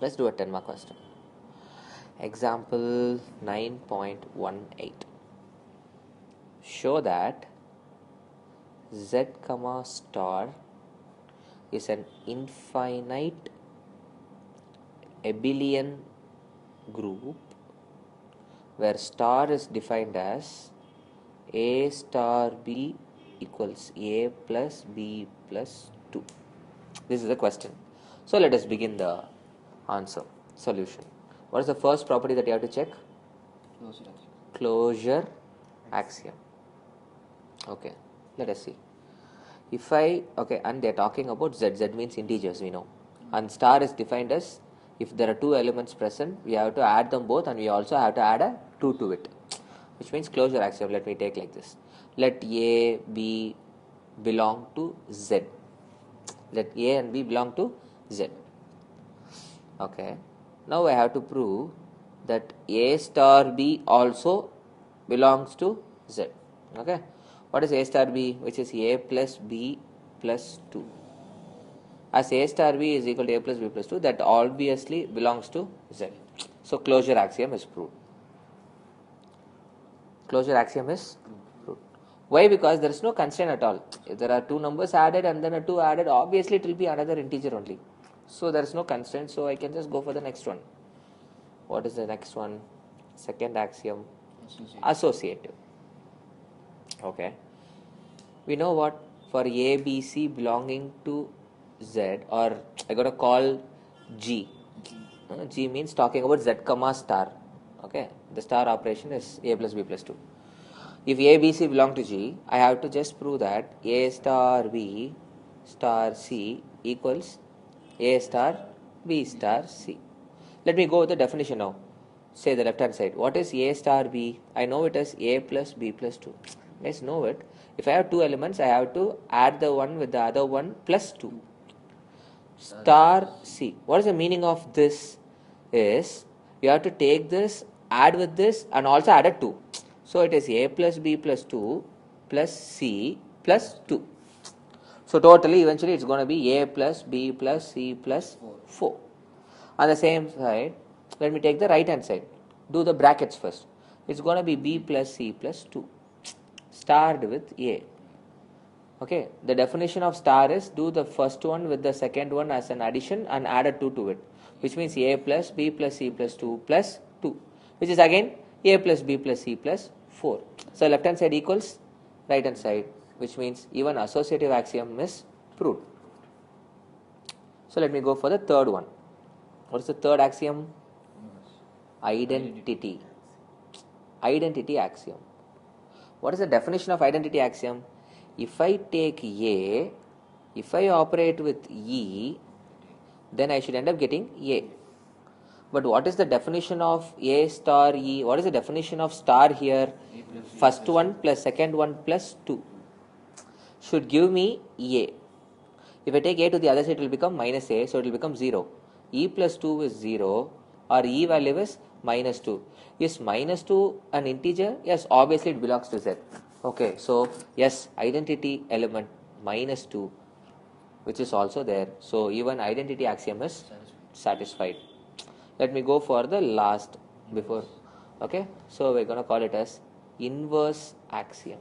Let's do a 10 mark question. Example 9.18. Show that z comma star is an infinite abelian group where star is defined as a star b equals a plus b plus 2. This is the question. So let us begin the answer solution. What is the first property that you have to check? Closure axiom. Okay, let us see. If and they're talking about z means integers, we know, and star is defined as if there are two elements present, we have to add them both, and we also have to add a 2 to it, which means closure axiom. Let me take like this. Let a, b belong to z. Let a and b belong to z. Okay, now I have to prove that a star b also belongs to z. Okay, what is a star b? Which is a plus b plus 2. As a star b is equal to a plus b plus 2, that obviously belongs to z. So closure axiom is proved. Closure axiom is proved. Why? Because there is no constraint at all. If there are two numbers added and then a 2 added, obviously it will be another integer only. So there is no constraint, so I can just go for the next one. What is the next one? Second axiom, associative. Okay, we know what for a, b, c belonging to z, or I got to call g. G means talking about z comma star. Okay, the star operation is a plus b plus 2. If a, b, c belong to g, I have to just prove that a star b star c equals a star b star c. Let me go with the definition now. Say the left hand side. What is a star b? I know it as a plus b plus 2. Guys know it. If I have two elements, I have to add the one with the other one plus 2. Star c. What is the meaning of this? Is you have to take this, add with this, and also add a 2. So it is a plus b plus 2 plus c plus 2. So totally, eventually, it's going to be a plus b plus c plus 4. On the same side, let me take the right hand side. Do the brackets first. It's going to be b plus c plus 2. Starred with a. Okay, the definition of star is do the first one with the second one as an addition and add a 2 to it, which means a plus b plus c plus 2 plus 2, which is again a plus b plus c plus 4. So left hand side equals right hand side, which means even associative axiom is proved. So let me go for the third one. What is the third axiom? Identity. Identity axiom. What is the definition of identity axiom? If I take a, if I operate with e, then I should end up getting a. But what is the definition of a star e? What is the definition of star here? First one plus second one plus 2 should give me a. If I take a to the other side, it will become minus a, so it will become 0. E plus 2 is 0, or e value is minus 2. Is minus 2 an integer? Yes, obviously it belongs to z. Okay, so yes, identity element minus 2, which is also there. So even identity axiom is satisfied. Let me go for the last before. Okay, so we're going to call it as inverse axiom.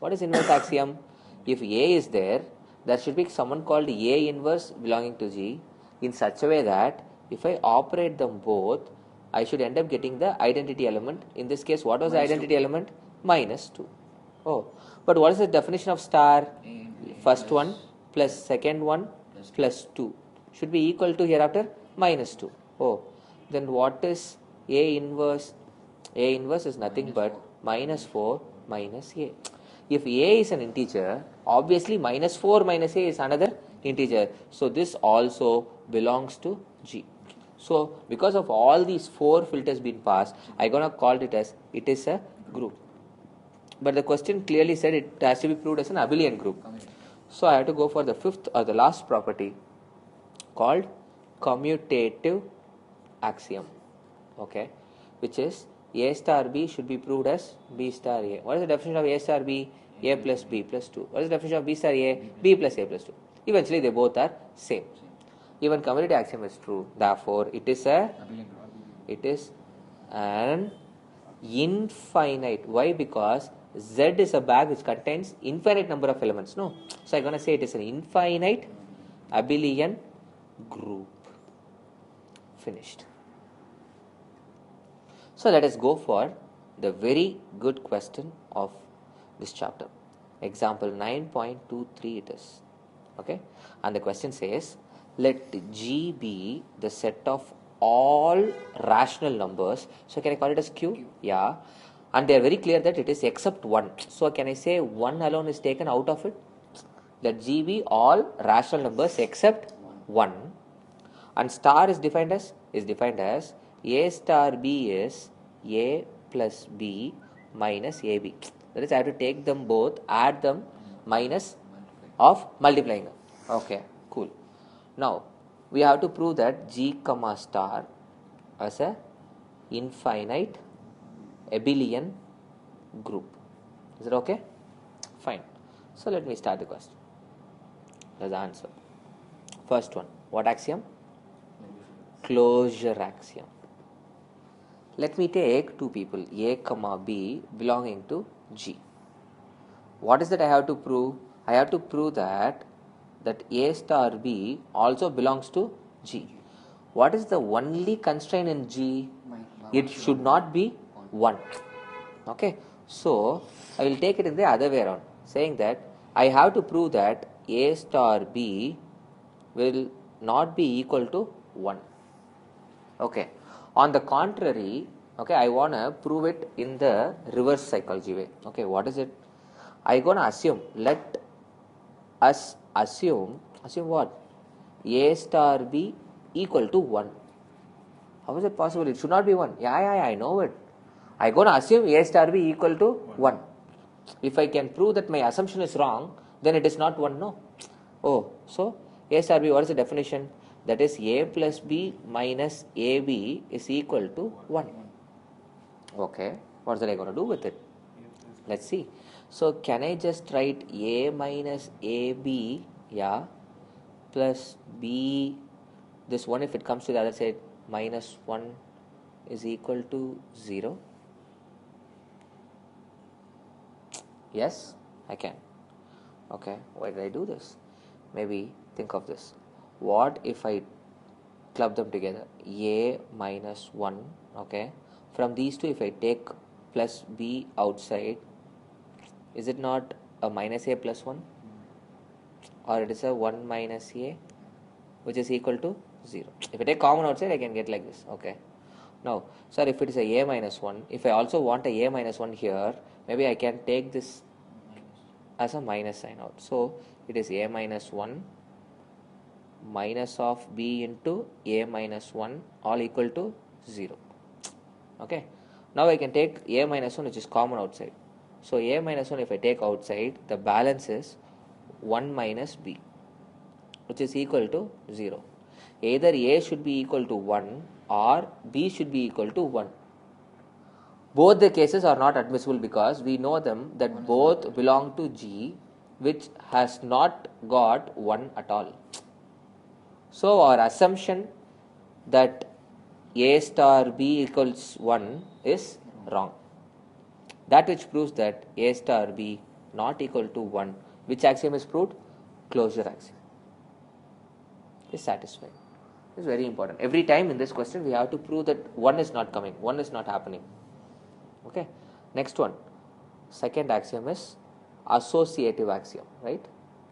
What is inverse axiom? If a is there, there should be someone called a inverse belonging to g in such a way that if I operate them both, I should end up getting the identity element. In this case, what was the identity element? Minus 2. Oh, but what is the definition of star? First one plus second one plus 2 should be equal to hereafter minus 2. Oh, then what is a inverse? A inverse is nothing but minus 4 minus a. If a is an integer, obviously minus 4 minus a is another integer. So this also belongs to G. So because of all these 4 filters being passed, I'm going to call it as it is a group. But the question clearly said it has to be proved as an abelian group. So I have to go for the fifth or the last property called commutative axiom. Okay, which is a star b should be proved as b star a. What is the definition of a star b? A plus b plus 2. What is the definition of b star a? B plus a plus 2. Eventually they both are same. Even commutative axiom is true. Therefore, it is an infinite. Why? Because Z is a bag which contains infinite number of elements. No. So I'm going to say it is an infinite abelian group. Finished. So let us go for the very good question of this chapter. Example 9.23 it is. Okay. And the question says, let G be the set of all rational numbers. So can I call it as Q? Yeah. And they are very clear that it is except 1. So can I say 1 alone is taken out of it? Let G be all rational numbers except 1. And star is defined as A star B is A plus B minus AB. That is, I have to take them both, add them, minus of multiplying them. Okay, cool. Now, we have to prove that G comma star as a infinite abelian group. Is it okay? Fine. So, let me start the question. There's the answer. First one. What axiom? Closure axiom. Let me take two people, A comma B, belonging to G. What is that I have to prove? I have to prove that A star B also belongs to G. What is the only constraint in G? It should not be 1. Okay. So, I will take it in the other way around, saying that I have to prove that A star B will not be equal to 1. Okay. On the contrary, okay, I want to prove it in the reverse psychology way. Okay, what is it? I going to assume, let us assume what? A star B equal to 1. How is it possible? It should not be 1. Yeah, I know it. I going to assume A star B equal to 1. If I can prove that my assumption is wrong, then it is not 1, no? Oh, so A star B, what is the definition? That is A plus B minus AB is equal to 1. Okay, what is I going to do with it? Let's see. So, can I just write A minus AB, yeah, plus B, this one if it comes to the other side, minus 1 is equal to 0? Yes, I can. Okay, why did I do this? Maybe think of this. What if I club them together? A minus 1, okay. From these two, if I take plus B outside, is it not a minus A plus 1? Or it is a 1 minus A, which is equal to 0. If I take common outside, I can get like this, okay. Now, sir, if it is a minus 1, if I also want a minus 1 here, maybe I can take this as a minus sign out. So, it is A minus 1 minus of B into A minus 1 all equal to 0. Okay. Now, I can take A minus 1 which is common outside. So, A minus 1 if I take outside, the balance is 1 minus B, which is equal to 0. Either A should be equal to 1 or B should be equal to 1. Both the cases are not admissible because we know them that both belong to G, which has not got 1 at all. So, our assumption that A star B equals 1 is wrong. That which proves that A star B not equal to 1, which axiom is proved? Closure axiom is satisfied. It's very important. Every time in this question, we have to prove that 1 is not coming, 1 is not happening. Okay. Next one. Second axiom is associative axiom, right?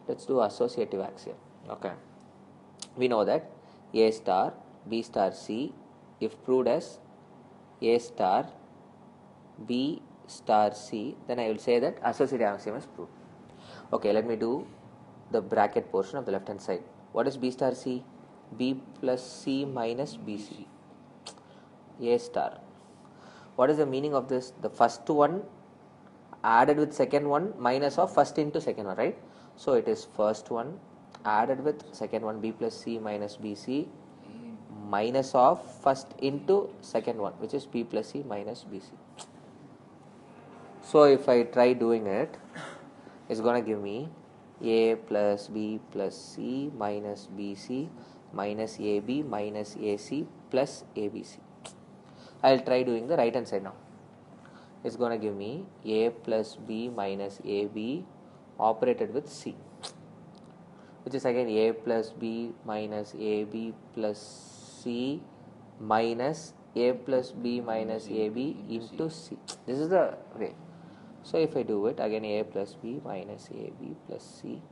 Let's do associative axiom. Okay. We know that A star, B star C, if proved as A star, B star C, then I will say that associative axiom is proved. Okay, let me do the bracket portion of the left hand side. What is B star C? B plus C minus BC. A star. What is the meaning of this? The first one added with second one minus of first into second one, right? So it is first one added with second one, B plus C minus BC, minus of first into second one, which is B plus C minus BC. So if I try doing it, it's going to give me A plus B plus C minus BC. minus AB minus AC plus ABC. I'll try doing the right hand side now. It's going to give me A plus B minus AB operated with C, which is again A plus B minus AB plus C minus A plus B minus AB into C. This is the way. So if I do it again, A plus B minus AB plus C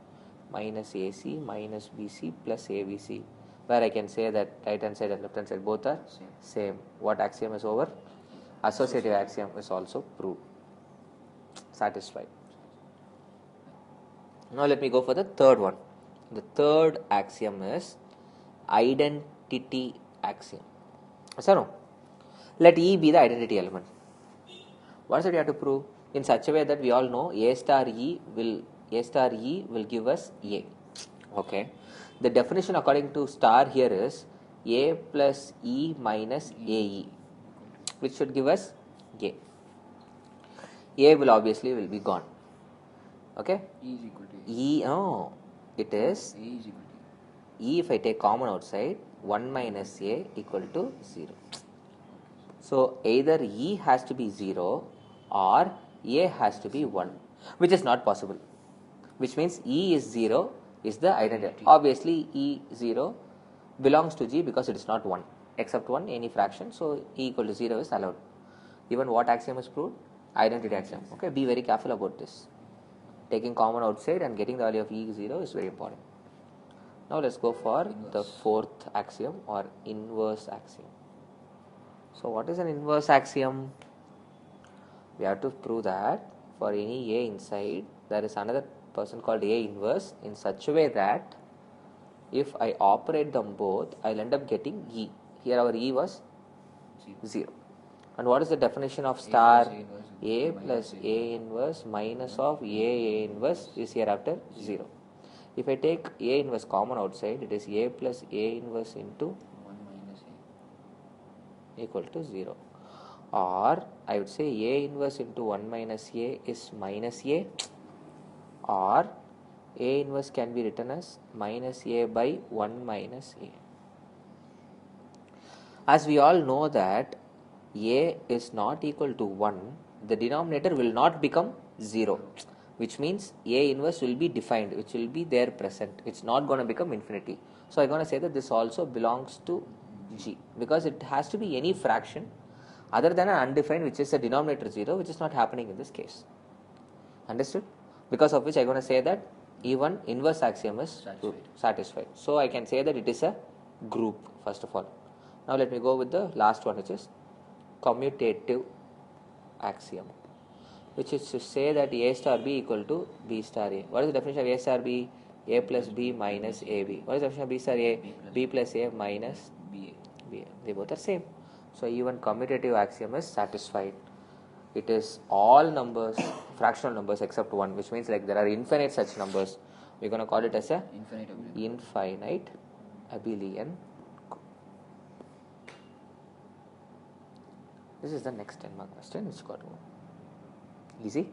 minus AC minus BC plus ABC, where I can say that right hand side and left hand side both are same. What axiom is over? Associative axiom is also proved. Satisfied. Now let me go for the third one. The third axiom is identity axiom. So no, let E be the identity element. What is it we have to prove? In such a way that we all know A star E will give us A. Okay. The definition according to star here is A plus E minus AE, which should give us A. A will obviously be gone. Okay. E is equal to E, no, it is A is equal to E, if I take common outside, 1 minus A equal to 0. So either E has to be 0 or A has to be 1, which is not possible. Which means E is 0 is the identity. Obviously E 0 belongs to G because it is not 1. Except 1, any fraction. So E equal to 0 is allowed. Even what axiom is proved? Identity axiom. Okay, be very careful about this. Taking common outside and getting the value of E 0 is very important. Now let's go for the fourth axiom or inverse axiom. So what is an inverse axiom? We have to prove that for any A inside, there is another person called A inverse in such a way that if I operate them both, I'll end up getting E. Here our E was 0. And what is the definition of star? A plus A inverse minus of A inverse is hereafter 0. If I take A inverse common outside, it is A plus A inverse into 1 minus A equal to 0. Or I would say A inverse into 1 minus A is minus A, or A inverse can be written as minus A by 1 minus A. As we all know that A is not equal to 1, the denominator will not become 0, which means A inverse will be defined, which will be there present. It's not going to become infinity. So I'm going to say that this also belongs to G, because it has to be any fraction other than an undefined, which is a denominator 0, which is not happening in this case. Understood? Because of which I'm going to say that even inverse axiom is satisfied. So I can say that it is a group, first of all. Now let me go with the last one, which is commutative axiom, which is to say that A star B equal to B star A. What is the definition of A star B? A plus B minus AB. What is the definition of B star A? B plus A minus BA. They both are same. So even commutative axiom is satisfied. It is all numbers, fractional numbers except 1, which means like there are infinite such numbers. We're going to call it as a infinite abelian. This is the next 10 mark question which got one. Easy.